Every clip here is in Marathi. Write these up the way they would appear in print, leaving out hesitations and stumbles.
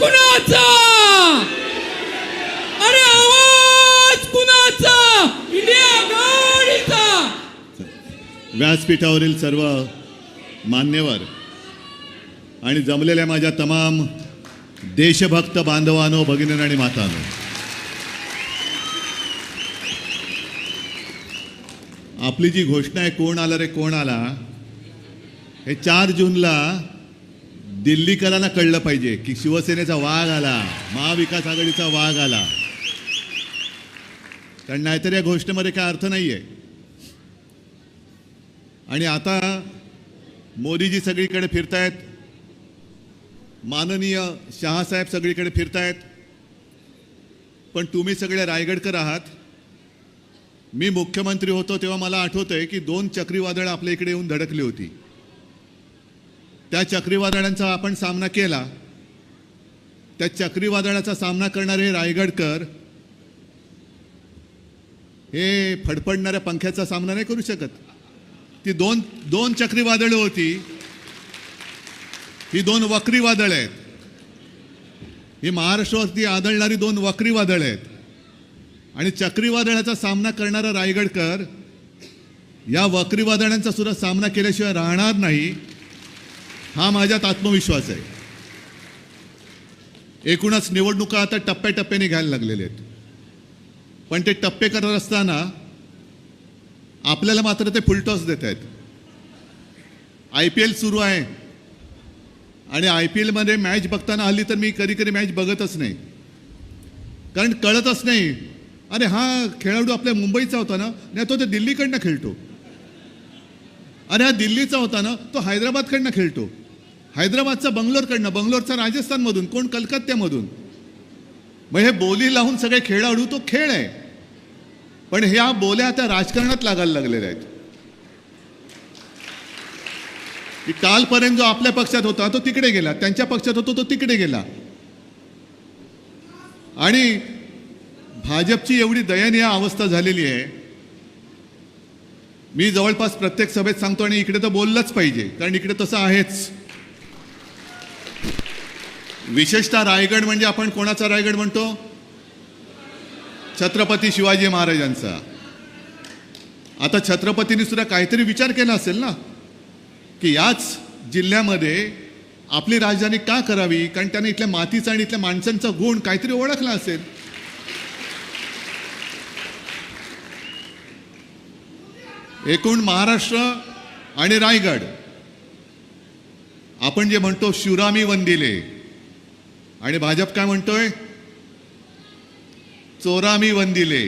कुणाचा? अरे आवाज कुणाचा? इंडिया आघाडीचा. व्यासपीठावरील सर्व मान्यवर आणि जमलेल्या माझ्या तमाम देशभक्त बांधवांनो, भगिनींनो आणि मातांनो, आपली जी घोषणा आहे कोण आला रे कोण आला, हे 4 जूनला दिल्लीकरांना कळलं पाहिजे की शिवसेनेचा वाघ आला, महाविकास आघाडीचा वाघ आला. कारण नाहीतर या घोषणेमध्ये काय अर्थ नाहीये. आणि आता मोदीजी सगळीकडे फिरतायत, माननीय शहासाहेब सगळीकडे फिरतायत, पण तुम्ही सगळे रायगडकर आहात. मी मुख्यमंत्री होतो तेव्हा मला आठवतंय की 2 चक्रीवादळं आपल्या इकडे येऊन धडकली होती. त्या चक्रीवादळांचा आपण सामना केला. त्या चक्रीवादळाचा सामना करणारे रायगडकर हे फडफडणाऱ्या पंख्याचा सामना नाही करू शकत. ती दोन चक्रीवादळं होती, ही 2 वक्री वादळ आहेत. ही महाराष्ट्रावरती आदळणारी 2 वक्री वादळ आहेत. आणि चक्रीवादळाचा सामना करणारा रायगडकर या वक्री वादळांचा सुद्धा सामना केल्याशिवाय राहणार नाही, हा माझ्यात आत्मविश्वास आहे. एकूणच निवडणुका आता टप्प्याटप्प्याने घ्यायला लागलेले आहेत. पण ते टप्पे करत असताना आपल्याला मात्र ते फुलटॉस देत आहेत. IPL सुरू आहे आणि IPLमध्ये मॅच बघताना हल्ली तर मी कधी कधी मॅच बघतच नाही, कारण कळतच नाही. अरे हा खेळाडू आपल्या मुंबईचा होता ना, नाही तो दिल्लीकडनं खेळतो. अरे हा दिल्लीचा होता ना, तो हैदराबादकडनं खेळतो. हैदराबादचा बंगलोरकडनं, बंगलोरचा राजस्थानमधून, कोण कलकत्त्यामधून. मग हे बोली लावून सगळे खेळाडू, तो खेळ आहे. पण ह्या बोल्या आता राजकारणात लागायला लागलेल्या आहेत. की कालपर्यंत जो आपल्या पक्षात होता तो तिकडे गेला, त्यांच्या पक्षात होतो तो तिकडे गेला. आणि भाजपची एवढी दयनीय अवस्था झालेली आहे. मी जवळपास प्रत्येक सभेत सांगतो आणि इकडे तर बोललंच पाहिजे, कारण इकडे तसं आहेच. विशेषतः रायगड म्हणजे आपण कोणाचा रायगड म्हणतो? छत्रपती शिवाजी महाराजांचा. आता छत्रपतींनी सुद्धा काहीतरी विचार केला असेल ना की याच जिल्ह्यामध्ये आपली राजधानी का करावी, कारण त्याने इथल्या मातीचा आणि इथल्या माणसांचा गुण काहीतरी ओळखला असेल. एकूण महाराष्ट्र आणि रायगड आपण जे म्हणतो शिवरामी वंदिले, आणि भाजप काय म्हणतोय? चोरामी वंदिले.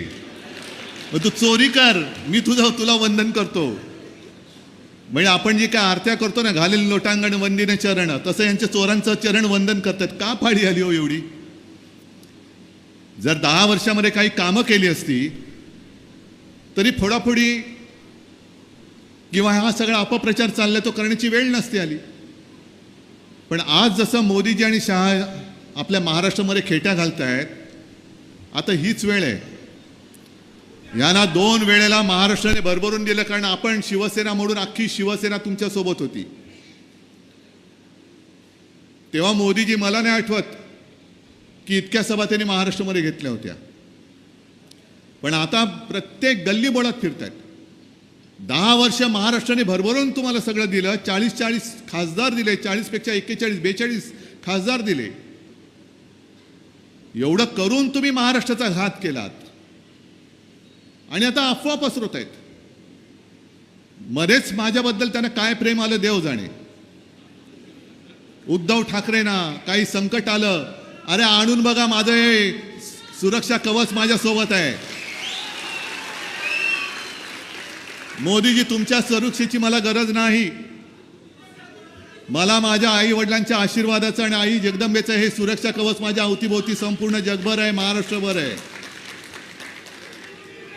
मग तू चोरी कर, मी तुला वंदन करतो. म्हणजे आपण जे काय आरत्या करतो ना, घालेल लोटांगण वंदिने चरण, तसं यांच्या चोरांचं चरण वंदन करतात. का फाडी आली हो एवढी? जर 10 वर्षामध्ये काही कामं केली असती तरी फोडाफोडी किंवा हा सगळा अपप्रचार चाललाय तो करण्याची वेळ नसती आली. पण आज जसं मोदीजी आणि शहा आपल्या महाराष्ट्रामध्ये खेट्या घालतायत, आता हीच वेळ आहे. यांना 2 वेळेला महाराष्ट्राने भरभरून दिलं, कारण आपण शिवसेना म्हणून अख्खी शिवसेना तुमच्या सोबत होती. तेव्हा मोदीजी, मला नाही आठवत की इतक्या सभा त्यांनी महाराष्ट्रामध्ये घेतल्या होत्या. पण आता प्रत्येक गल्ली बोळात फिरतायत. 10 वर्ष महाराष्ट्राने भरभरून तुम्हाला सगळं दिलं. 40 खासदार दिले, 40 पेक्षा 41 42 खासदार दिले. एवढं करून तुम्ही महाराष्ट्राचा घात केलात आणि आता अफवा पसरवत आहेत. मध्येच माझ्याबद्दल त्यांना काय प्रेम आलं देव जाणे. उद्धव ठाकरेंना काही संकट आलं, अरे आणून बघा माझं हे सुरक्षा कवच माझ्या सोबत आहे. मोदीजी, तुमच्या सुरक्षेची मला गरज नाही. मला माझ्या आई वडिलांच्या आशीर्वादाचं आणि आई जगदंबेचं हे सुरक्षा कवच माझ्या अवतीभोवती संपूर्ण जगभर आहे, महाराष्ट्रभर आहे.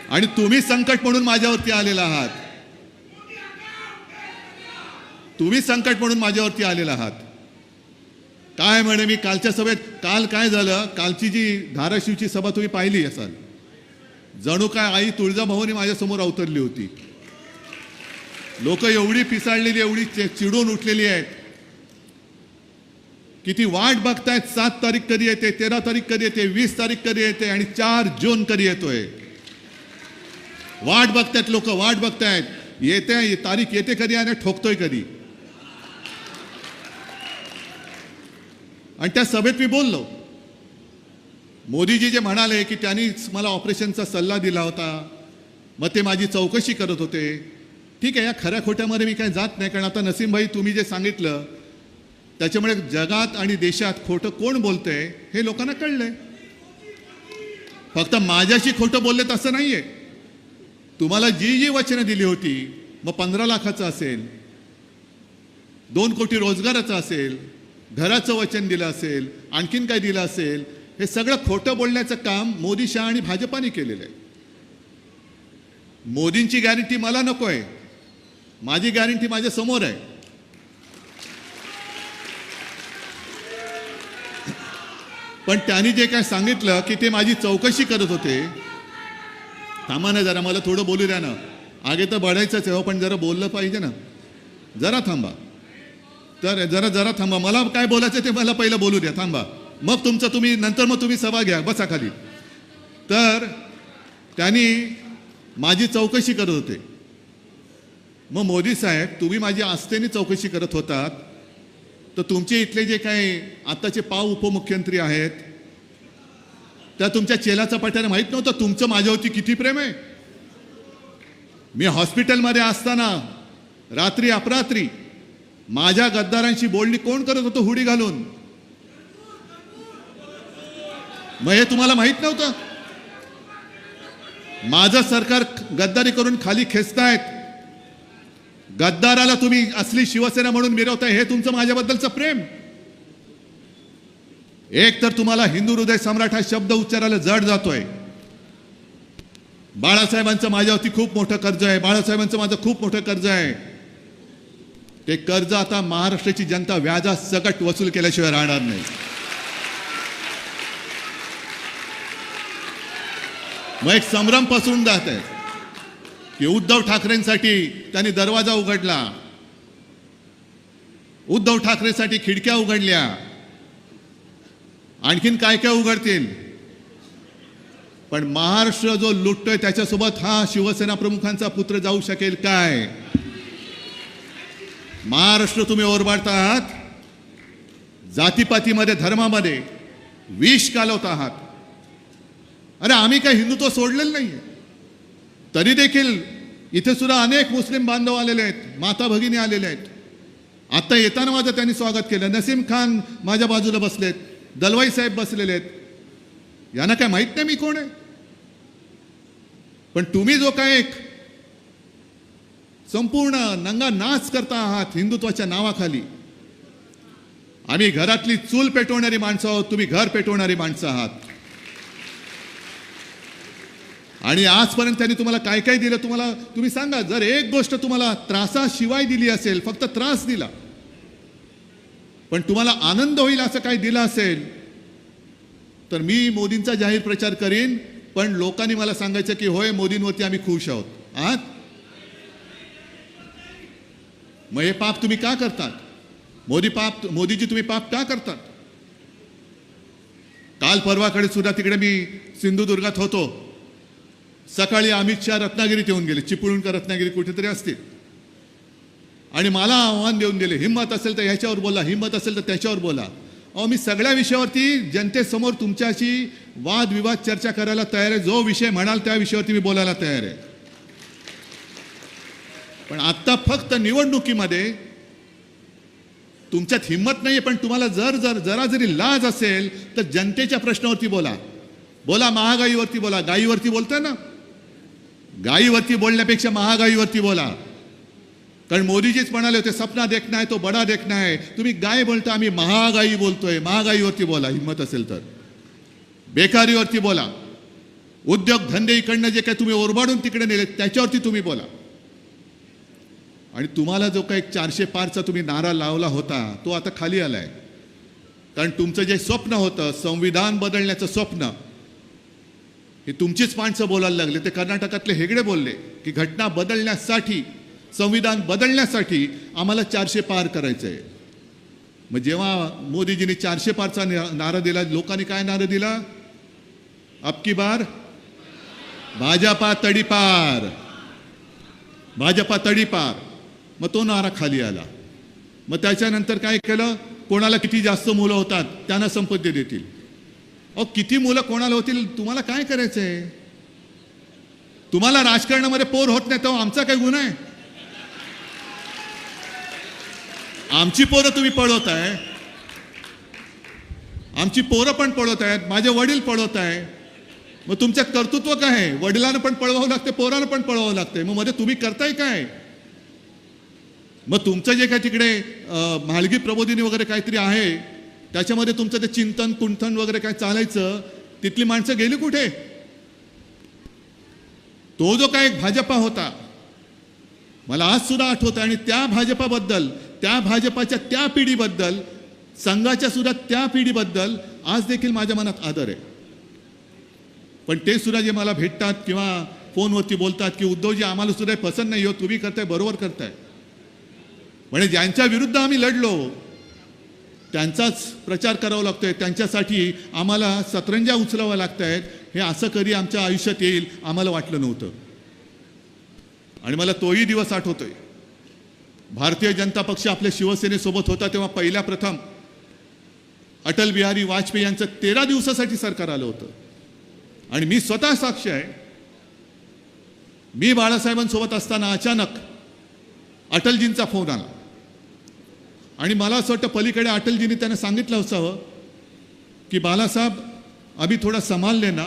आणि तुम्ही संकट म्हणून माझ्यावरती आलेला आहात. तुम्ही संकट म्हणून माझ्यावरती आलेला आहात. काय म्हणे मी कालच्या सभेत, काल काय झालं, कालची जी धाराशिवची सभा तुम्ही पाहिली असाल, जणू काय आई तुळजाभवानी माझ्यासमोर अवतरली होती. लोक एवढी पिसाळलेली, एवढी चिडून उठलेली आहेत किती वाट बघतायत 7 तारीख कधी येते, 13 तारीख कधी येते, 20 तारीख कधी येते आणि 4 जून कधी येतोय. वाट बघतायत लोक, वाट बघतायत. येते तारीख येते कधी आणि ठोकतोय कधी. आणि त्या सभेत मी बोललो, मोदीजी जे म्हणाले की त्यांनीच मला ऑपरेशनचा सल्ला दिला होता, मग ते माझी चौकशी करत होते. ठीक आहे, या खऱ्या खोट्यामध्ये मी काही जात नाही, कारण आता नसीम भाई तुम्ही जे सांगितलं त्याच्यामुळे जगात आणि देशात खोटं कोण बोलतंय हे लोकांना कळलंय. फक्त माझ्याशी खोटं बोललेत असं नाहीये. तुम्हाला जी जी वचनं दिली होती, मग 15 लाखाचं असेल, 2 कोटी रोजगाराचं असेल, घराचं वचन दिलं असेल, आणखीन काय दिलं असेल, हे सगळं खोटं बोलण्याचं काम मोदी शहा आणि भाजपाने केलेलं आहे. मोदींची गॅरंटी मला नको आहे, माझी गॅरंटी माझ्या समोर आहे. पण त्यांनी जे काय सांगितलं की ते माझी चौकशी करत होते. थांबा ना जरा, मला थोडं बोलू द्या ना. आगे तर बढायचंच आहे, पण जरा बोललं पाहिजे ना. जरा थांबा, तर जरा थांबा. मला काय बोलायचं ते मला पहिलं बोलू द्या. थांबा, मग तुमचं तुम्ही नंतर मग तुम्ही सभा घ्या, बसा खाली. तर त्यांनी माझी चौकशी करत होते. मग मोदी साहेब, तुम्ही माझी आस्थेने चौकशी करत होतात, तर तुमचे इथले जे काही आताचे पाव उपमुख्यमंत्री आहेत, त्या तुमच्या चेलाचा पाट्याने माहीत नव्हतं तुमचं माझ्यावरती किती प्रेम आहे. मी हॉस्पिटलमध्ये असताना रात्री अपरात्री माझ्या गद्दारांशी बोलणी कोण करत होतं हुडी घालून? मग हे तुम्हाला माहित नव्हतं? माझं सरकार गद्दारी करून खाली खेचतायत. गद्दाराला तुम्ही असली शिवसेना म्हणून मिरवताय, हे तुमचं माझ्याबद्दलचं प्रेम. एक तर तुम्हाला हिंदू हृदय सम्राट हा शब्द उच्चारायला जड जातोय. बाळासाहेबांचं माझ्यावरती खूप मोठं कर्ज आहे, बाळासाहेबांचं माझं खूप मोठं कर्ज आहे. ते कर्ज आता महाराष्ट्राची जनता व्याजासकट वसूल केल्याशिवाय राहणार नाही. मग एक संभ्रम पसरून जात आहे की उद्धव ठाकरेंसाठी त्यांनी दरवाजा उघडला, उद्धव ठाकरेसाठी खिडक्या उघडल्या, आणखीन काय काय उघडतील. पण महाराष्ट्र जो लुटतोय त्याच्यासोबत हा शिवसेना प्रमुखांचा पुत्र जाऊ शकेल काय? महाराष्ट्र तुम्ही ओरबाडता आहात, जातीपातीमध्ये धर्मामध्ये विष कालवत आहात. अरे आम्ही काय हिंदुत्व सोडलेलं नाहीये, तरी देखील इथे सुद्धा अनेक मुस्लिम बांधव आलेले आहेत, माता भगिनी आलेले आहेत. आता येताना माझं त्यांनी स्वागत केलं. नसीम खान माझ्या बाजूला बसलेत, दलवाई साहेब बसलेले आहेत. यांना काय माहित नाही मी कोण आहे. पण तुम्ही जो काय एक संपूर्ण नंगा नाच करता आहात हिंदुत्वाच्या नावाखाली. आम्ही घरातली चूल पेटवणारी माणसं आहोत, तुम्ही घर पेटवणारी माणसं आहात. आणि आजपर्यंत त्यांनी तुम्हाला काय काय दिलं तुम्हाला तुम्ही सांगा. जर एक गोष्ट तुम्हाला त्रासाशिवाय दिली असेल, फक्त त्रास दिला, पण तुम्हाला आनंद होईल असं काही दिलं असेल, तर मी मोदींचा जाहीर प्रचार करीन. पण लोकांनी मला सांगायचं की होय मोदींवरती आम्ही खुश आहोत. आहात? मग हे पाप तुम्ही का करतात? मोदीजी तुम्ही पाप का करतात? काल परवाकडे सुद्धा तिकडे मी सिंधुदुर्गात होतो. सकाळी अमित शहा रत्नागिरीत येऊन गेले, चिपळूण का रत्नागिरी कुठेतरी असतील, आणि मला आव्हान देऊन दिले, हिंमत असेल तर ह्याच्यावर बोला, हिंमत असेल तर त्याच्यावर बोला. मी सगळ्या विषयावरती जनतेसमोर तुमच्याशी वादविवाद चर्चा करायला तयार आहे. जो विषय म्हणाल त्या विषयावरती मी बोलायला तयार आहे. पण आता फक्त निवडणुकीमध्ये तुमच्यात हिंमत नाहीये. पण तुम्हाला जरा जरी लाज असेल तर जनतेच्या प्रश्नावरती बोला. महागाईवरती बोला. गाईवरती बोलता ना, गाईवरती बोलण्यापेक्षा महागाईवरती बोला. कारण मोदीजीच म्हणाले होते, सपना देखना है तो बडा देखना है. तुम्ही गाय बोलता, आम्ही महागाई बोलतोय. महागाईवरती बोला हिंमत असेल तर. बेकारीवरती बोला. उद्योग धंदे इकडनं जे काय तुम्ही ओरबाडून तिकडे नेले त्याच्यावरती तुम्ही बोला. आणि तुम्हाला जो काही 400 पारचा तुम्ही नारा लावला होता तो आता खाली आलाय. कारण तुमचं जे स्वप्न होतं संविधान बदलण्याचं स्वप्न, हे तुमचीच माणसं बोलायला लागले. ते कर्नाटकातले हेगडे बोलले की घटना बदलण्यासाठी, संविधान बदलण्यासाठी आम्हाला 400 पार करायचंय. मग जेव्हा मोदीजींनी 400 पारचा नारा दिला, लोकांनी काय नारा दिला? अब की बार भाजपा तडीपार, भाजपा तडीपार. मग तो नारा खाली आला. मग त्याच्यानंतर काय केलं? कोणाला किती जास्त मुलं होतात त्यांना संपत्ती देतील. अहो, किती मुलं कोणाला होतील तुम्हाला काय करायचंय? तुम्हाला राजकारणामध्ये पोर होत नाही तेव्हा आमचा काय गुन्हा आहे? आमची पोरं तुम्ही पळवताय, आमची पोरं पण पळवत आहेत, माझे वडील पळवत आहे. मग तुमच्यात कर्तृत्व काय आहे? वडिलांना पण पळवावं लागते, पोरांना पण पळवावं लागते. मग मध्ये तुम्ही करताय काय? मग तुमचं जे काय तिकडे म्हाळगी प्रबोधिनी वगैरे काहीतरी आहे त्याच्यामध्ये तुमचं ते चिंतन कुंठन वगैरे काय चालायचं, तिथली माणसं गेली कुठे? तो जो काय एक भाजपा होता, मला आज सुद्धा आठवतं. आणि त्या भाजपाबद्दल, त्या भाजपाच्या त्या पिढीबद्दल, संघाच्या सुद्धा त्या पिढीबद्दल आज देखील माझ्या मनात आदर आहे. पण ते सुद्धा जे मला भेटतात किंवा फोनवरती बोलतात की उद्धवजी आम्हाला सुद्धा पसंत नाही हो, तुम्ही करताय बरोबर करताय. म्हणजे ज्यांच्या विरुद्ध आम्ही लढलो त्यांचाच प्रचार करावा लागतोय, त्यांच्यासाठी आम्हाला सतरंजा उचलाव्या लागत आहेत. हे असं कधी आमच्या आयुष्यात येईल आम्हाला वाटलं नव्हतं. आणि मला तोही दिवस आठवतोय, भारतीय जनता पक्ष आपल्या शिवसेनेसोबत होता तेव्हा पहिल्या प्रथम अटल बिहारी वाजपेयी यांचं 13 दिवसासाठी सरकार आलं होतं. आणि मी स्वतः साक्ष आहे, मी बाळासाहेबांसोबत असताना अचानक अटलजींचा फोन आला. आणि मला असं वाटतं पलीकडे अटलजींनी त्यांना सांगितलं असावं की बाला साहब अभी थोड़ा संभाल लेना,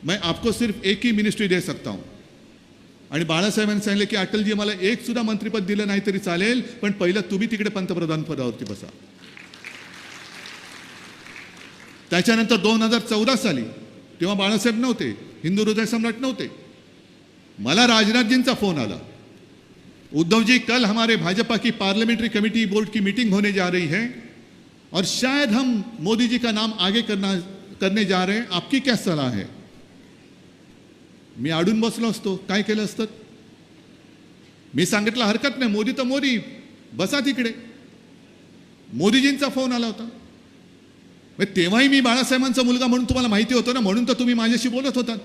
मैं आपको सिर्फ एक ही मिनिस्ट्री दे सकता हूं. आणि बाळासाहेबांनी सांगितलं की अटलजी मला एक सुद्धा मंत्रिपद दिलं नाही तरी चालेल, पण पहिलं तुम्ही तिकडे पंतप्रधान पदावरती बसा. त्याच्यानंतर 2014 साली, तेव्हा बाळासाहेब नव्हते, हिंदू हृदय सम्राट नव्हते, मला राजनाथजींचा फोन आला, उद्धव जी कल हमारे भाजपा की पार्लियामेंट्री कमेटी बोर्ड की मीटिंग होने जा रही है और शायद हम मोदी जी का नाम आगे करने जा रहे हैं, आपकी क्या सलाह है? मी अडून बसलो असतो, काय केलं असतं? मी सांगितलं हरकत नाही, मोदी तर मोदी, बसा तिकडे. मोदीजींचा फोन आला होता. तेव्हाही मी बाळासाहेबांचा मुलगा म्हणून तुम्हाला माहिती होतं ना, म्हणून तर तुम्ही माझ्याशी बोलत होता.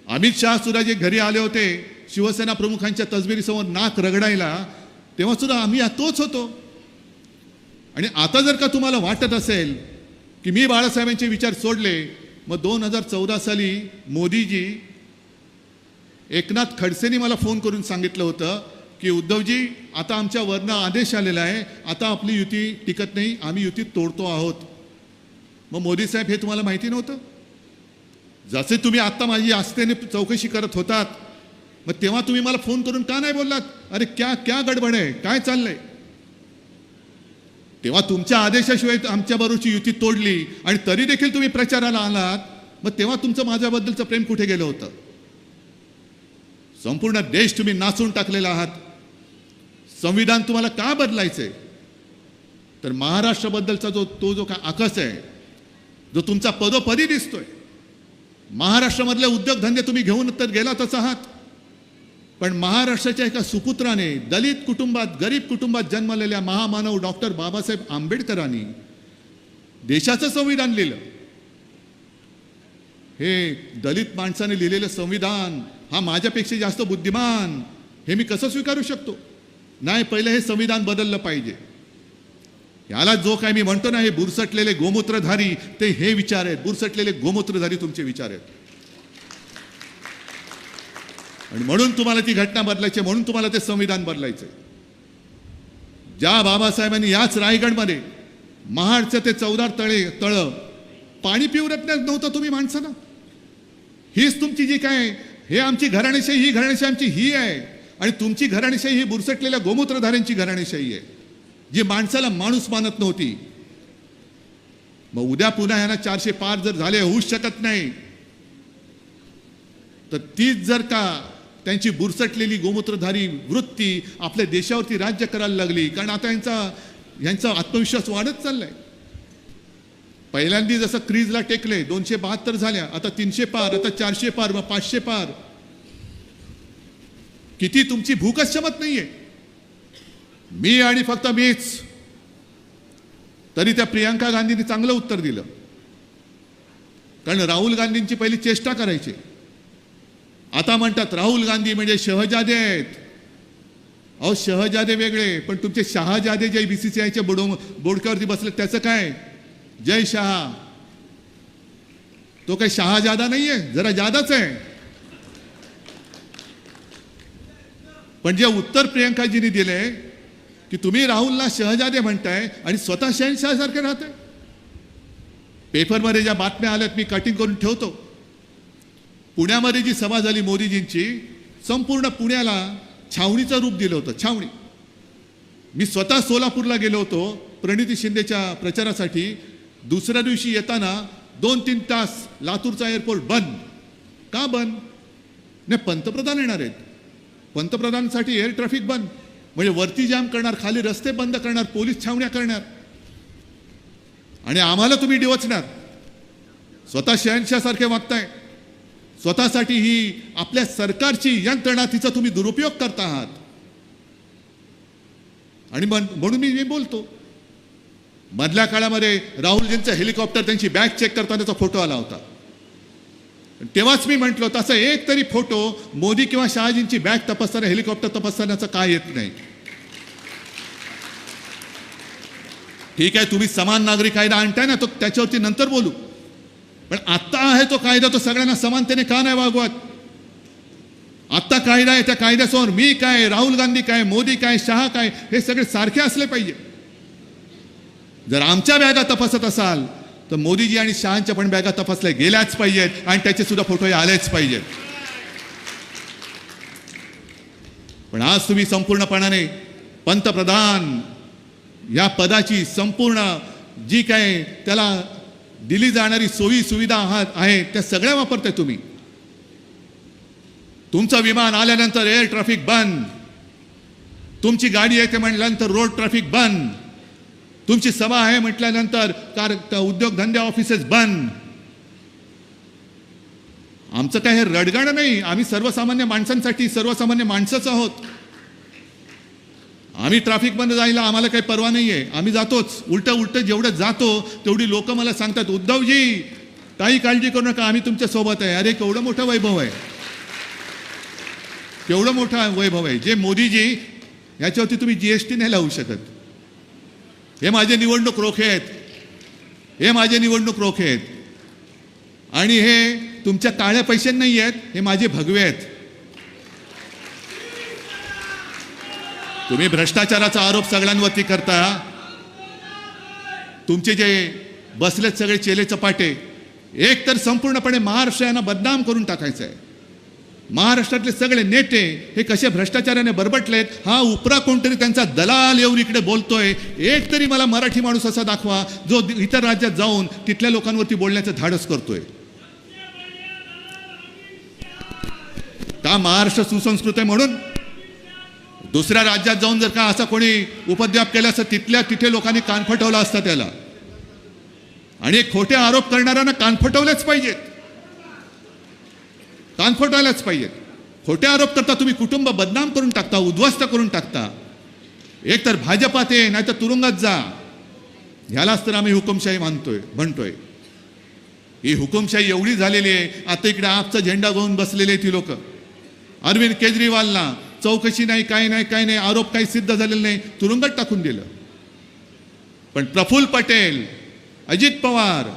अमित शाह सुद्धा जे घरी आले होते शिवसेना प्रमुखांच्या तसबिरीसमोर नाक रगडायला, तेव्हा सुद्धा आम्ही तोच होतो. आणि आता जर का तुम्हाला वाटत असेल की मी बाळासाहेबांचे विचार सोडले, मग 2014 साली मोदीजी, एकनाथ खडसेंनी मला फोन करून सांगितलं होतं की उद्धवजी आता आमच्या वरनं आदेश आलेला आहे, आता आपली युती टिकत नाही, आम्ही युती तोडतो आहोत. मग मोदी साहेब हे तुम्हाला माहिती नव्हतं? जसे तुम्ही आत्ता माझी आस्थेने चौकशी करत होतात, मग तेव्हा तुम्ही मला फोन करून का नाही बोललात? अरे क्या क्या गडबड आहे, काय चाललंय? तेव्हा तुमच्या आदेशाशिवाय आमच्याबरोबरची युती तोडली आणि तरी देखील तुम्ही प्रचाराला आलात, मग तेव्हा तुमचं माझ्याबद्दलचं प्रेम कुठे गेलं होतं? संपूर्ण देश तुम्ही नाचून टाकलेला आहात. संविधान तुम्हाला का बदलायचंय? तर महाराष्ट्राबद्दलचा तो जो काय आकस आहे, जो तुमचा पदोपदी दिसतोय, महाराष्ट्रामधले उद्योगधंदे तुम्ही घेऊन तर गेलातच आहात, पण महाराष्ट्राच्या एका सुपुत्राने, दलित कुटुंबात, गरीब कुटुंबात जन्मलेल्या महामानव डॉक्टर बाबासाहेब आंबेडकरांनी देशाचं संविधान लिहिलं. हे दलित माणसाने लिहिलेलं संविधान हा माझ्यापेक्षा जास्त बुद्धिमान, हे मी कसं स्वीकारू शकतो? नाही, पहिलं हे संविधान बदललं पाहिजे. याला जो काय मी म्हणतो ना, हे बुरसटलेले गोमूत्रधारी, ते हे विचार आहेत. बुरसटलेले गोमूत्रधारी तुमचे विचार आहेत. आणि म्हणून तुम्हाला ती घटना बदलायची, म्हणून तुम्हाला ते संविधान बदलायचंय. ज्या बाबासाहेबांनी याच रायगडमध्ये महाडचं ते 14 तळं पाणी पिवरत नव्हतं तुम्ही माणसांना, हीच तुमची जी काय, हे आमची घराणेशाही, ही घराणेशाही आमची ही आहे. आणि तुमची घराणेशाही ही बुरसटलेल्या गोमूत्रधाऱ्यांची घराणेशाही आहे, जी माणसाला माणूस मानत नव्हती. मग उद्या पुन्हा यांना 400 पार जर झाले, होऊच शकत नाही, तर तीच जर का त्यांची बुरसटलेली गोमूत्रधारी वृत्ती आपल्या देशावरती राज्य करायला लागली, कारण आता यांचा आत्मविश्वास वाढत चाललाय. पहिल्यांदा जसं क्रीजला टेकले 272 झाल्या, आता 300 पार, आता 400 पार, मग 500 पार. किती तुमची भूकच शमत नाहीये. मी आणि फक्त मीच तरी त्या प्रियांका गांधींनी चांगलं उत्तर दिलं, कारण राहुल गांधींची पहिली चेष्टा करायची. आता म्हणतात राहुल गांधी म्हणजे शहजादे आहेत. अहो, शहजादे वेगळे, पण तुमचे शहाजादे जे BCCIच्या बोडक्यावरती बसले त्याचं काय? जय शहा. तो काही शहाजादा नाहीये, जरा जादाच आहे. पण जे उत्तर प्रियंकाजींनी दिले की तुम्ही राहुलला शहजादे म्हणताय आणि स्वतः शहनशाहसारखे राहताय. पेपरमध्ये ज्या बातम्या आल्यात मी कटिंग करून ठेवतो. पुण्यामध्ये जी सभा झाली मोदीजींची, संपूर्ण पुण्याला छावणीचं रूप दिलं होतं. छावणी. मी स्वतः सोलापूरला गेलो होतो प्रणिती शिंदेच्या प्रचारासाठी. दुसऱ्या दिवशी येताना 2-3 तास लातूरचा एअरपोर्ट बंद. का बंद? नाही, पंतप्रधान येणार आहेत. पंतप्रधानांसाठी एअर ट्रॅफिक बंद, म्हणजे वरती जाम करणार, खाली रस्ते बंद करणार, पोलीस छावण्या करणार, आणि आम्हाला तुम्ही डिवचणार. स्वतः शहनशाहसारखे वागताय. स्वतःसाठी ही आपल्या सरकारची यंत्रणा, तिचा तुम्ही दुरुपयोग करता आहात. आणि म्हणून मी बोलतो. मधल्या काळामध्ये राहुलजींचं हेलिकॉप्टर त्यांची बॅग चेक करतानाचा फोटो आला होता. तेव्हाच मी म्हटलो, तसा एक तरी फोटो मोदी किंवा शहाजींची बॅग तपासताना, हेलिकॉप्टर तपासतानाचा काय येत नाही? ठीक आहे, तुम्ही समान नागरी कायदा आणताय ना, तो त्याच्यावरती नंतर बोलू. पण आत्ता आहे तो कायदा, तो सगळ्यांना समानतेने का नाही वागवत? आत्ता कायदा आहे, त्या कायद्यासमोर मी काय, राहुल गांधी काय, मोदी काय, शहा काय, हे सगळे सारखे असले पाहिजे. जर आमच्या बॅगा तपासत असाल तर मोदीजी आणि शहांच्या पण बॅगा तपासल्या गेल्याच पाहिजेत, आणि त्याचे सुद्धा फोटो आलेच पाहिजेत. पण आज तुम्ही संपूर्णपणाने पंतप्रधान या पदाची संपूर्ण जी काय त्याला दिली जाणारी सोयी सुविधा आहे त्या सगळ्या वापरताय तुम्ही. तुमचं विमान आल्यानंतर एअर ट्रॅफिक बंद, तुमची गाडी येते म्हटल्यानंतर रोड ट्रॅफिक बंद, तुमची सभा आहे म्हटल्यानंतर उद्योगधंदे ऑफिसेस बंद. आमचं काय हे रडगाणं नाही. आम्ही सर्वसामान्य माणसांसाठी सर्वसामान्य माणसंच आहोत. आम्ही ट्रॅफिकमध्ये जायला आम्हाला काही परवा नाहीये, आम्ही जातोच. उलट जेवढं जातो तेवढी लोक मला सांगतात, उद्धवजी काही काळजी करू नका, आम्ही तुमच्या सोबत आहे. अरे केवढं मोठं वैभव आहे, केवढं मोठं वैभव आहे. जे मोदीजी, याच्यावरती तुम्ही GST नाही लावू शकत. हे माझे निवडणूक रोखे आहेत, हे माझे निवडणूक रोखे आहेत. आणि हे तुमच्या काळ्या पैसे नाही आहेत, हे माझे भगवे आहेत. तुम्ही भ्रष्टाचाराचा आरोप सगळ्यांवरती करता. तुमचे जे बसलेत सगळे चेले चपाटे, एक तर संपूर्णपणे महाराष्ट्र यांना बदनाम करून टाकायचं आहे. महाराष्ट्रातले सगळे नेते हे कसे भ्रष्टाचाराने बरबटलेत, हा उपरा कोणतरी त्यांचा दलाल येऊन इकडे बोलतोय. एक तरी मला मराठी माणूस असा दाखवा जो इतर राज्यात जाऊन तिथल्या लोकांवरती बोलण्याचं धाडस करतोय. का महाराष्ट्र सुसंस्कृत आहे म्हणून? दुसऱ्या राज्यात जाऊन जर का असा कोणी उपद्व्याप केला असं तिथे लोकांनी कान फटवला असता त्याला. आणि खोटे आरोप करणाऱ्यांना कान फटवलेच पाहिजेत, कान फटवलेच पाहिजेत. खोटे आरोप करता तुम्ही, कुटुंब बदनाम करून टाकता, उद्ध्वस्त करून टाकता. एक तर भाजपात ये, नाही तर तुरुंगात जा. ह्यालाच तर आम्ही हुकुमशाही म्हणतोय. ही हुकुमशाही एवढी झालेली आहे, आता इकडे आपचा झेंडा घेऊन बसलेले ती लोक. अरविंद केजरीवालला चौकशी नाही, काही नाही, आरोप काही सिद्ध झालेले नाही, तुरुंगात टाकून दिलं. पण प्रफुल्ल पटेल, अजित पवार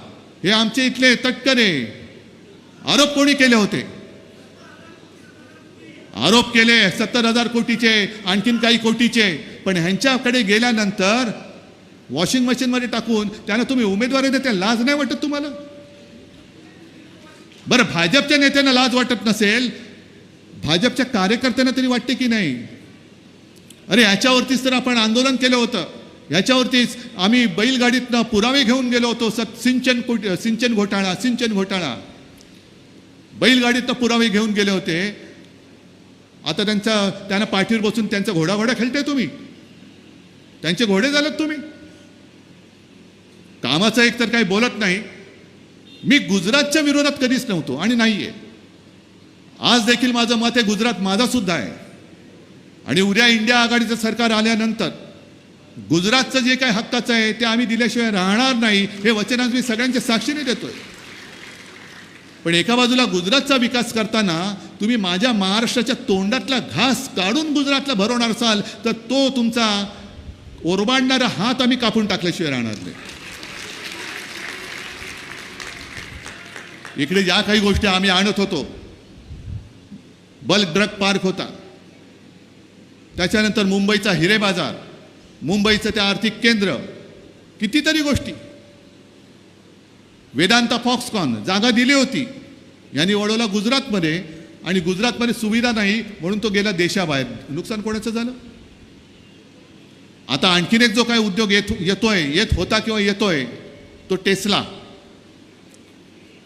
हे आमचे इथले तटकरे, आरोप कोणी केले होते? आरोप केले 70,000 कोटीचे, आणखीन काही कोटीचे. पण ह्यांच्याकडे गेल्यानंतर वॉशिंग मशीनमध्ये टाकून त्यांना तुम्ही उमेदवारी देता, लाज नाही वाटत तुम्हाला? बरं, भाजपच्या नेत्यांना लाज वाटत नसेल, भाजपच्या कार्यकर्त्यांना तरी वाटते की नाही? अरे याच्यावरतीच तर आपण आंदोलन केलं होतं. याच्यावरतीच आम्ही बैलगाडीतनं पुरावे घेऊन गेलो होतो. सिंचन घोटाळा बैलगाडीतनं पुरावे घेऊन गेले होते. आता त्यांना पाठीवर बसून त्यांचा घोडा खेळताय तुम्ही. त्यांचे घोडे झालेत तुम्ही. कामाचं एक तर काही बोलत नाही. मी गुजरातच्या विरोधात कधीच नव्हतो आणि नाहीये. आज देखील माझं मत आहे, गुजरात माझा सुद्धा आहे. आणि उद्या इंडिया आघाडीचं सरकार आल्यानंतर गुजरातचं जे काही हक्काचं आहे ते आम्ही दिल्याशिवाय राहणार नाही, हे वचन आज मी सगळ्यांच्या साक्षीने देतोय. पण एका बाजूला गुजरातचा विकास करताना तुम्ही माझ्या महाराष्ट्राच्या तोंडातला घास काढून गुजरातला भरवणार असाल तर तो तुमचा ओरबाडणारा हात आम्ही कापून टाकल्याशिवाय राहणार नाही. इकडे ज्या काही गोष्टी आम्ही आणत होतो, बल्क ड्रग पार्क होता, त्याच्यानंतर मुंबईचा हिरे बाजार, मुंबईचं ते आर्थिक केंद्र, कितीतरी गोष्टी, वेदांता फॉक्सकॉन जागा दिली होती, यांनी वळवला गुजरातमध्ये, आणि गुजरातमध्ये सुविधा नाही म्हणून तो गेला देशाबाहेर. नुकसान कोणाचं झालं? आता आणखीन एक जो काही उद्योग येत होता किंवा येतोय तो टेस्ला.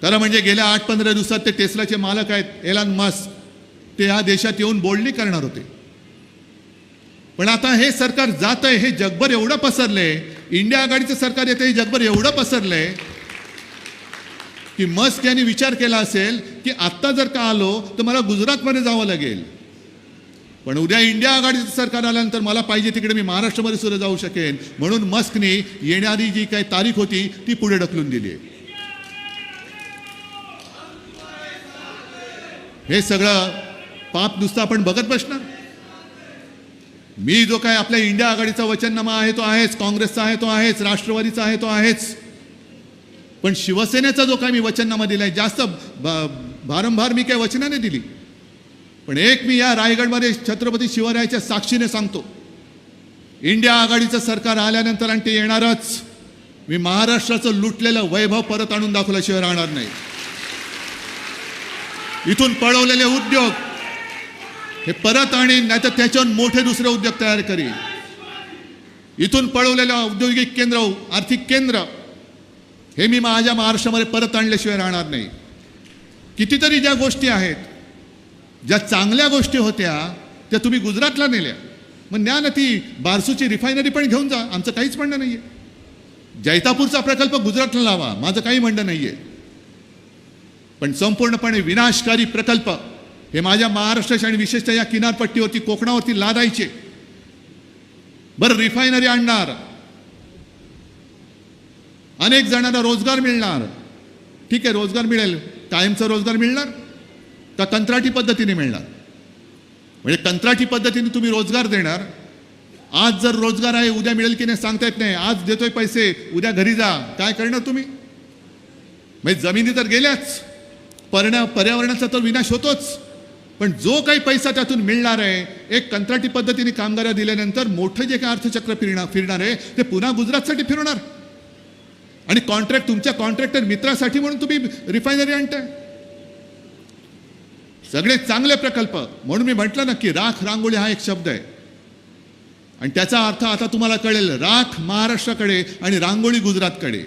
खरं म्हणजे गेल्या 8-15 दिवसात ते टेस्लाचे मालक आहेत एलन मस्क, ते ह्या देशात येऊन बोलणी करणार होते. पण आता हे सरकार जात आहे, हे जगभर एवढं पसरलंय, इंडिया आघाडीचं सरकार येतं हे जगभर एवढं पसरलंय की मस्क यांनी विचार केला असेल की आत्ता जर का आलो तर मला गुजरातमध्ये जावं लागेल, पण उद्या इंडिया आघाडीचं सरकार आल्यानंतर मला पाहिजे तिकडे मी महाराष्ट्रामध्ये सुद्धा जाऊ शकेन. म्हणून मस्कने येणारी जी काही तारीख होती ती पुढे ढकलून दिली आहे. हे सगळं पाप नुसतं आपण बघत बसणार? मी जो काय आपल्या इंडिया आघाडीचा वचननामा आहे तो आहेच, काँग्रेसचा आहे तो आहेच, राष्ट्रवादीचा आहे तो आहेच, पण शिवसेनेचा जो काय मी वचननामा दिलाय, जास्त भारंभार मी काही वचनाने दिली, पण एक मी या रायगडमध्ये छत्रपती शिवरायाच्या साक्षीने सांगतो, इंडिया आघाडीचं सरकार आल्यानंतर आणि ते येणारच, मी महाराष्ट्राचं लुटलेलं वैभव परत आणून दाखवल्याशिवाय राहणार नाही. इथून पळवलेले उद्योग हे परत आणीन, नाही तर त्याच्यावर मोठे दुसरे उद्योग तयार करीन. इथून पळवलेलं औद्योगिक केंद्र, आर्थिक केंद्र हे मी माझ्या महाराष्ट्रामध्ये परत आणल्याशिवाय राहणार नाही. कितीतरी ज्या गोष्टी आहेत, ज्या चांगल्या गोष्टी होत्या त्या तुम्ही गुजरातला नेल्या, मग न्या ना ती बारसूची रिफायनरी पण घेऊन जा, आमचं काहीच म्हणणं नाहीये. जैतापूरचा प्रकल्प गुजरातला लावा, माझं काही म्हणणं नाहीये, पण संपूर्णपणे विनाशकारी प्रकल्प हे माझ्या महाराष्ट्राच्या आणि विशेषतः या किनारपट्टीवरती कोकणावरती लादायचे. बरं, रिफायनरी आणणार, अनेक जणांना रोजगार मिळणार, ठीक आहे, रोजगार मिळेल, कायमचा रोजगार मिळणार का कंत्राटी पद्धतीने मिळणार? म्हणजे कंत्राटी पद्धतीने तुम्ही रोजगार देणार, आज जर रोजगार आहे उद्या मिळेल की नाही सांगता येत नाही, आज देतोय पैसे उद्या घरी जा, काय करणार तुम्ही? म्हणजे जमिनी तर गेल्याच, पर्यावरणाचा तर विनाश होतोच, पण जो काही पैसा त्यातून मिळणार आहे, एक कंत्राटी पद्धतीने कामगार दिल्यानंतर मोठं जे काही अर्थचक्र फिरणार आहे ते पुन्हा गुजरातसाठी फिरणार, आणि कॉन्ट्रॅक्ट तुमच्या कॉन्ट्रॅक्टर मित्रासाठी म्हणून तुम्ही रिफायनरी आणताय. सगळे चांगले प्रकल्प, म्हणून मी म्हटलं ना की राख रांगोळी हा एक शब्द आहे, आणि त्याचा अर्थ आता तुम्हाला कळेल, राख महाराष्ट्राकडे आणि रांगोळी गुजरातकडे.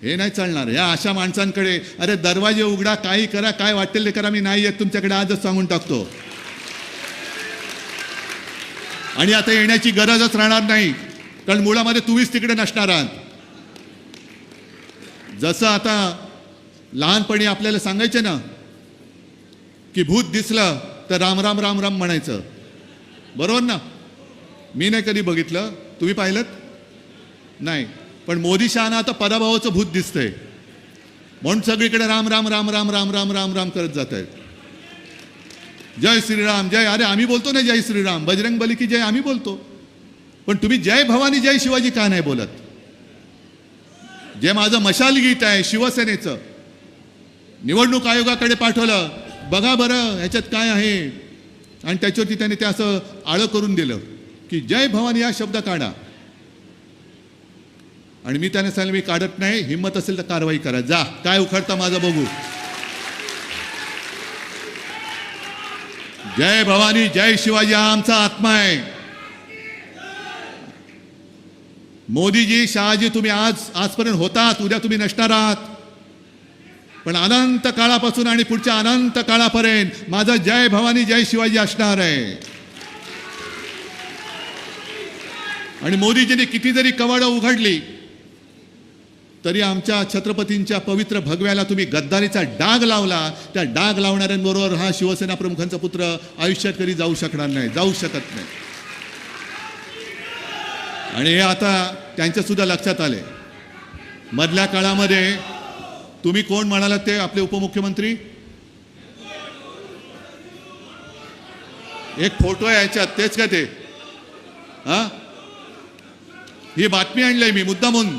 हे नाही चालणार. या अशा माणसांकडे अरे दरवाजे उघडा, काही करा, काय वाटेल ते करा, मी नाही येत तुमच्याकडे, आजच सांगून टाकतो. आणि आता येण्याची गरजच राहणार नाही, कारण मुळामध्ये तुम्हीच तिकडे नसणार आहात. जसं आता लहानपणी आपल्याला सांगायचे ना की भूत दिसलं तर राम राम राम राम म्हणायचं, बरोबर ना? मी नाही कधी बघितलं, तुम्ही पाहिलं नाही, पण मोदी शहाना आता पराभवाचं भूत दिसतंय म्हणून सगळीकडे राम राम राम राम राम राम राम राम करत जात आहेत. जय श्रीराम जय, अरे आम्ही बोलतो ना जय श्रीराम, बजरंग बली की जय आम्ही बोलतो, पण तुम्ही जय भवानी जय शिवाजी का नाही बोलत? जे माझं मशाल गीत आहे शिवसेनेचं, निवडणूक आयोगाकडे पाठवलं, बघा बरं ह्याच्यात काय आहे, आणि त्याच्यावरती त्याने ते असं आळं करून दिलं की जय भवानी हा शब्द काढा, आणि मी त्याने सांगितलं मी काढत नाही, हिंमत असेल तर कारवाई करा, जा काय उखडता माझं बघू. जय भवानी जय शिवाजी हा आमचा आत्मा आहे. मोदीजी, शहाजी, तुम्ही आजपर्यंत होतात, उद्या तुम्ही नसणार आहात, पण अनंत काळापासून आणि पुढच्या अनंत काळापर्यंत माझा जय भवानी जय शिवाजी असणार आहे. आणि मोदीजींनी किती जरी कवाडं उघडली तरी आमच्या छत्रपतींच्या पवित्र भगव्याला तुम्ही गद्दारीचा डाग लावला, त्या डाग लावणाऱ्यांबरोबर हा शिवसेना प्रमुखांचा पुत्र आयुष्यात कधी जाऊ शकणार नाही, जाऊ शकत नाही. आणि हे आता त्यांच्या सुद्धा लक्षात आले. मधल्या काळामध्ये तुम्ही कोण म्हणालात ते आपले उपमुख्यमंत्री? एक फोटो आहे याच्यात, तेच का ते? हा, ही बातमी आणली मी मुद्दामून.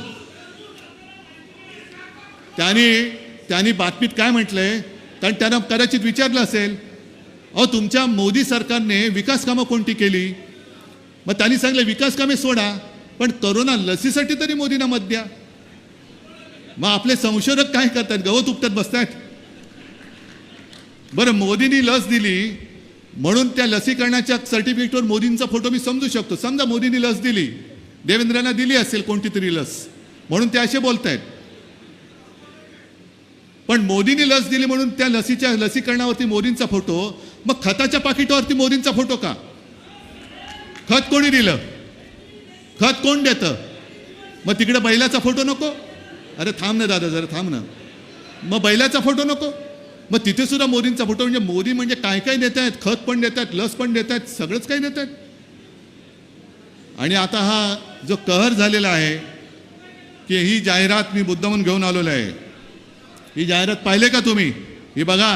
त्यांनी बातमीत काय म्हटलंय, कारण त्यांना कदाचित विचारलं असेल, अहो तुमच्या मोदी सरकारने विकास कामं कोणती केली? मग त्यांनी सांगितलं विकास कामे सोडा, पण करोना लसीसाठी तरी मोदींना मत द्या. मग आपले संशोधक काय करतात, गवत उपटत बसतात. बरं, मोदींनी लस दिली म्हणून त्या लसीकरणाच्या सर्टिफिकेटवर मोदींचा फोटो मी समजू शकतो. समजा मोदींनी लस दिली, देवेंद्रांना दिली असेल कोणती तरी लस, म्हणून ते असे बोलतायत. पण मोदींनी लस दिली म्हणून त्या लसीकरणावरती मोदींचा फोटो, मग खताच्या पाकिटावरती मोदींचा फोटो का? खत कोणी दिलं? खत कोण देतं? मग तिकडे बैलाचा फोटो नको? अरे थांब ना दादा, जरा थांब ना. मग बैलाचा फोटो नको? मग तिथे सुद्धा मोदींचा फोटो. म्हणजे मोदी म्हणजे काय काय देत आहेत, खत पण देत आहेत, लस पण देत आहेत, सगळंच काही देत आहेत. आणि आता हा जो कहर झालेला आहे की ही जाहिरात मी मुद्दामून घेऊन आलेलो आहे. ही जाहिरात पाहिले का तुम्ही? ही बघा,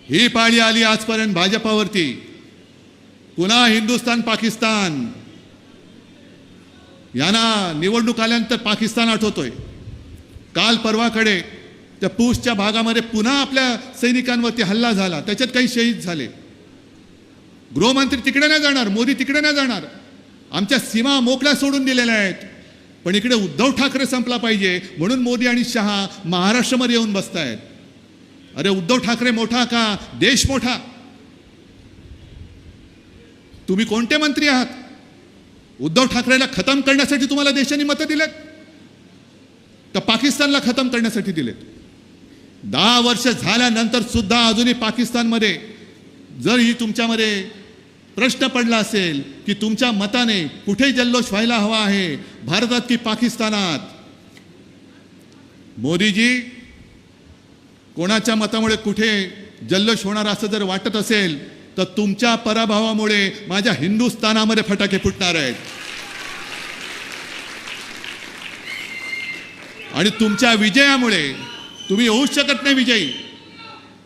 ही पाळी आली आजपर्यंत भाजपावरती. पुन्हा हिंदुस्थान पाकिस्तान. यांना निवडणूक आल्यानंतर पाकिस्तान आठवतोय. काल परवाकडे त्या पूंछच्या भागामध्ये पुन्हा आपल्या सैनिकांवरती हल्ला झाला, त्याच्यात काही शहीद झाले. गृहमंत्री तिकडे नाही जाणार, मोदी तिकडे नाही जाणार. आमच्या सीमा मोकळ्या सोडून दिलेल्या आहेत. पण इकडे उद्धव ठाकरे संपला पाहिजे म्हणून मोदी आणि शहा महाराष्ट्रामध्ये येऊन बसतायत. अरे उद्धव ठाकरे मोठा का देश मोठा? तुम्ही कोणते मंत्री आहात? उद्धव ठाकरेला खतम करण्यासाठी तुम्हाला देशाने मतं दिलेत का पाकिस्तानला खतम करण्यासाठी दिलेत? 10 वर्ष झाल्यानंतर सुद्धा अजूनही पाकिस्तानमध्ये जर ही तुमच्यामध्ये प्रश्न पडला असेल की तुमच्या मताने कुठे जल्लोष व्हायला हवा आहे, भारतात की पाकिस्तानात, मोदीजी कोणाच्या मतामुळे कुठे जल्लोष होणार असं जर वाटत असेल तर तुमच्या पराभवामुळे माझ्या हिंदुस्थानामध्ये फटाके फुटणार आहेत. आणि तुमच्या विजयामुळे तुम्ही होऊच शकत नाही विजयी,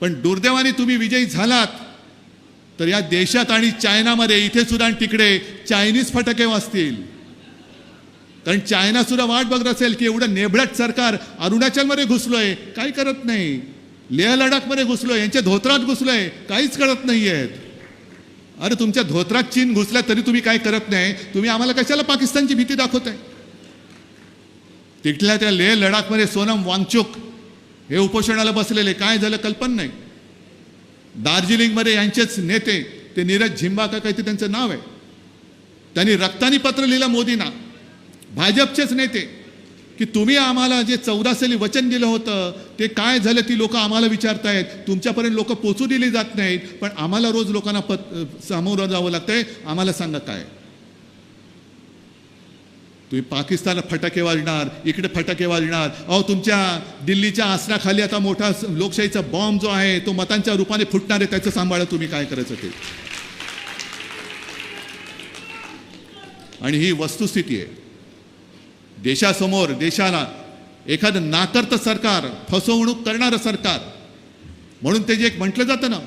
पण दुर्दैवाने तुम्ही विजयी झालात तर या देशात आणि चायनामध्ये इथे सुद्धा आणि तिकडे चायनीज फटाके वाजतील. कारण चायना सुद्धा वाट बघत असेल की एवढं नेबळट सरकार अरुणाचलमध्ये घुसलोय, काही करत नाही. लेह लडाखमध्ये घुसलोय, यांच्या धोत्रात घुसलोय, काहीच करत नाहीयेत. अरे तुमच्या धोत्रात चीन घुसला तरी तुम्ही काय करत नाही. तुम्ही आम्हाला कशाला पाकिस्तानची भीती दाखवताय? तिथल्या त्या लेह लडाखमध्ये सोनम वांगचुक हे उपोषणाला बसलेले, काय झालं कल्पना नाही. दार्जिलिंगमध्ये यांचेच नेते ते नीरज झिम्बा का काहीतरी त्यांचं नाव आहे, त्यांनी रक्तानी पत्र लिहिलं मोदींना, भाजपचेच नेते, की तुम्ही आम्हाला जे 14 साली वचन दिलं होतं ते काय झालं ती लोक आम्हाला विचारतायत. तुमच्यापर्यंत लोक पोचू दिली जात नाहीत, पण आम्हाला रोज लोकांना सामोरं जावं लागतंय, आम्हाला सांगा काय. तुम्ही पाकिस्तानला फटाके वाजणार, इकडे फटाके वाजणार. अहो तुमच्या दिल्लीच्या आसनाखाली आता मोठा लोकशाहीचा बॉम्ब जो आहे तो मतांच्या रूपाने फुटणार आहे, त्याचं सांभाळा तुम्ही काय करायचं ते. आणि ही वस्तुस्थिती आहे. देशासमोर देशाला एखादं नाकर्त सरकार, फसवणूक करणारं सरकार, म्हणून ते जे एक म्हटलं जातं ना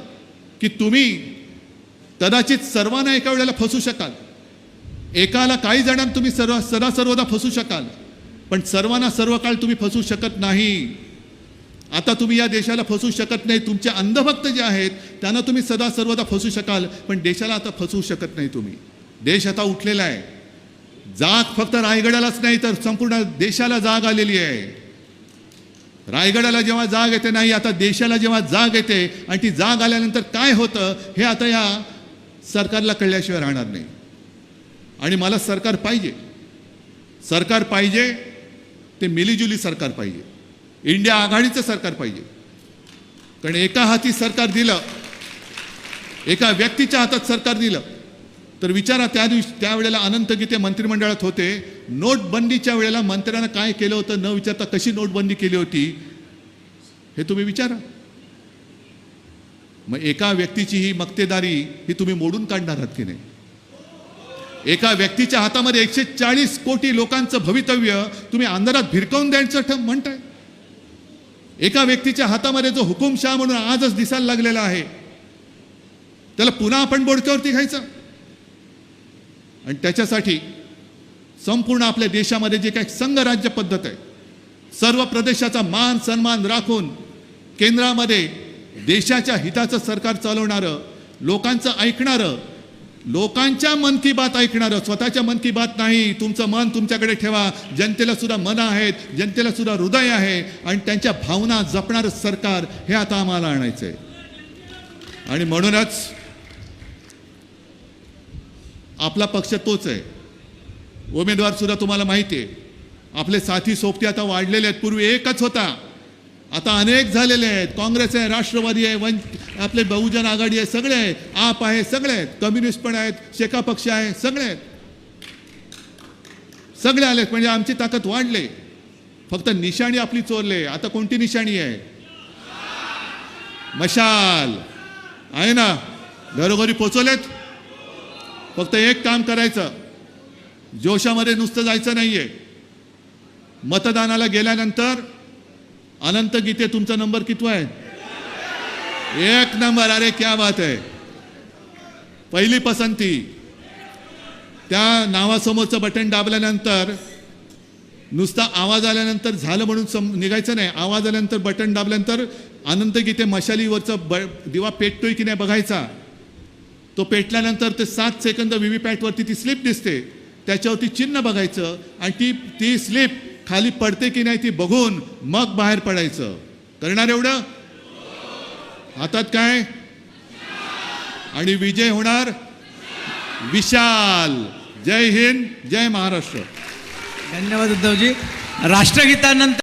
की तुम्ही कदाचित सर्वांना एका वेळेला फसू शकाल, एकाला काही जणांना तुम्ही सदा सर्वदा फसू शकाल, पण सर्वांना सर्व काळ तुम्ही फसू शकत नाही. आता तुम्ही या देशाला फसू शकत नाही. तुमचे अंधभक्त जे आहेत त्यांना तुम्ही सदा सर्वदा फसू शकाल, पण देशाला आता फसवू शकत नाही तुम्ही. देश आता उठलेला आहे. जाग फक्त रायगडालाच नाही तर संपूर्ण देशाला जाग आलेली आहे. रायगडाला जेव्हा जाग येते नाही, आता देशाला जेव्हा जाग येते, आणि ती जाग आल्यानंतर काय होतं हे आता या सरकारला कळल्याशिवाय राहणार नाही. आणि मला सरकार पाहिजे. सरकार पाहिजे ते मिलीजुली सरकार पाहिजे, इंडिया आघाडीचं सरकार पाहिजे. कारण एका हाती सरकार दिलं, एका व्यक्तीच्या हातात सरकार दिलं तर विचारा, त्यावेळेला अनंत गीते मंत्रिमंडळात होते. नोटबंदीच्या वेळेला मंत्र्यांना काय केलं होतं न विचारता कशी नोटबंदी केली होती हे तुम्ही विचारा. मग एका व्यक्तीची ही मक्तेदारी ही तुम्ही मोडून काढणार आहात की नाही? एका व्यक्तीच्या हातामध्ये 140 कोटी लोकांचं भवितव्य तुम्ही अंधारात भिरकावून द्यायचं म्हणताय. एका व्यक्तीच्या हातामध्ये जो हुकुमशहा म्हणून आजच दिसायला लागलेला आहे, त्याला पुन्हा आपण बोडक्यावरती घ्यायचं. आणि त्याच्यासाठी संपूर्ण आपल्या देशामध्ये जे काही संघराज्य पद्धत आहे, सर्व प्रदेशाचा मान सन्मान राखून केंद्रामध्ये देशाच्या हिताचं सरकार चालवणारं, लोकांचं ऐकणारं, लोकांच्या मन की बात ऐकणारं, स्वतःच्या मन की बात नाही. तुमचं मन तुमच्याकडे ठेवा. जनतेला सुद्धा मनं आहेत, जनतेला सुद्धा हृदय आहे आणि त्यांच्या भावना जपणारं सरकार हे आता आम्हाला आणायचं आहे. आणि म्हणूनच आपला पक्ष तोच आहे. उमेदवार सुद्धा तुम्हाला माहिती आहे. आपले साथी सोबती आता वाढलेले आहेत. पूर्वी एकच होता, आता अनेक झालेले आहेत. काँग्रेस आहे, राष्ट्रवादी आहे, आपले बहुजन आघाडी आहे, सगळे आहे, आप आहे, सगळे आहेत, कम्युनिस्ट पण आहेत, शेका पक्ष आहे, सगळे आहेत, सगळे आलेत. म्हणजे आमची ताकद वाढले. फक्त निशाणी आपली चोरले. आता कोणती निशाणी आहे? मशाल आहे ना, घरोघरी पोचवलेत. फक्त एक काम करायचं, जोशामध्ये नुसतं जायचं नाहीये. मतदानाला गेल्यानंतर अनंत गीते तुमचा नंबर कितवा आहे? 1 नंबर. अरे क्या बात आहे. पहिली पसंती. त्या नावासमोरचं बटन दाबल्यानंतर नुसता आवाज आल्यानंतर झालं म्हणून निघायचं नाही. आवाज आल्यानंतर बटन दाबल्यानंतर अनंत गीते मशालीवरचा दिवा पेटतोय की नाही बघायचा. तो पेटल्यानंतर ते 7 सेकंद व्हीव्हीपॅटवरती ती स्लिप दिसते, त्याच्यावरती चिन्ह बघायचं आणि ती स्लिप खाली पडते की नाही ती बघून मग बाहेर पडायचं. करणार एवढं? हातात काय? आणि विजय होणार विशाल. जय हिंद, जय महाराष्ट्र. धन्यवाद उद्धवजी. राष्ट्रगीतानंतर